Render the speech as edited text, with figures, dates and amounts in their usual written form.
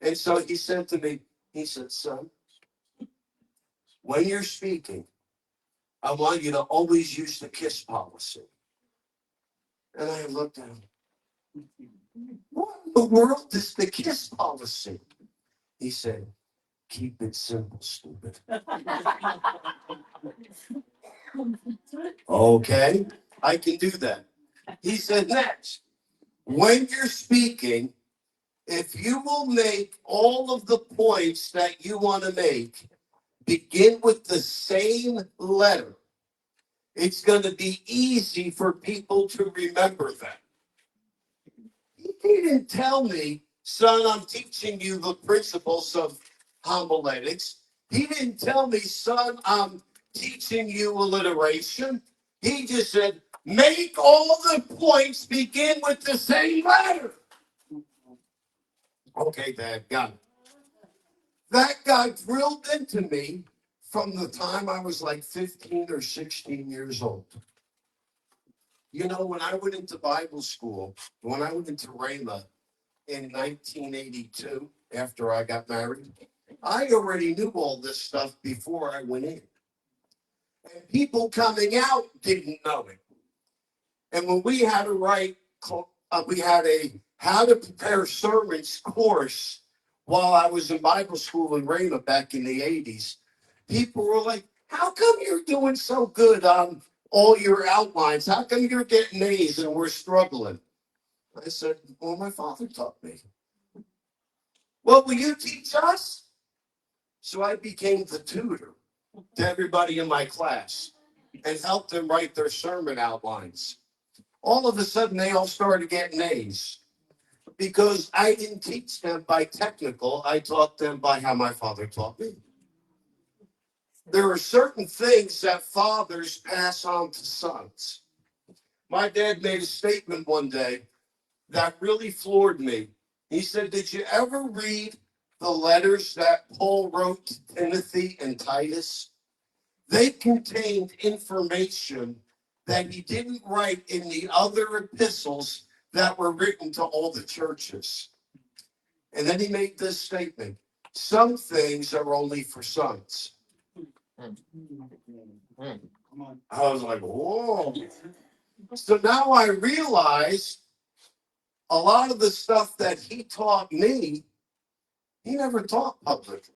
And so he said to me, he said, son, when you're speaking, I want you to always use the KISS policy. And I looked at him. What in the world is the KISS policy? He said, keep it simple, stupid. Okay, I can do that. He said, next, when you're speaking, if you will make all of the points that you want to make begin with the same letter, it's going to be easy for people to remember that. He didn't tell me, son, I'm teaching you the principles of homiletics. He didn't tell me, son, I'm teaching you alliteration. He just said, make all the points begin with the same letter. Okay, Dad, got it. That got drilled into me from the time I was like 15 or 16 years old. You know, when I went into Bible school, when I went into Rhema in 1982, after I got married, I already knew all this stuff before I went in. And people coming out didn't know it. And when we had to write, we had a how to prepare sermons course while I was in Bible school in Rhema back in the 80s. People were like, how come you're doing so good on all your outlines? How come you're getting A's and we're struggling? I said, well, my father taught me. Well, will you teach us? So I became the tutor to everybody in my class and helped them write their sermon outlines. All of a sudden, they all started getting A's because I didn't teach them by technical. I taught them by how my father taught me. There are certain things that fathers pass on to sons. My dad made a statement one day that really floored me. He said, did you ever read the letters that Paul wrote to Timothy and Titus? They contained information that he didn't write in the other epistles that were written to all the churches. And then he made this statement, some things are only for sons. I was like, whoa. So now I realize a lot of the stuff that he taught me, he never taught publicly.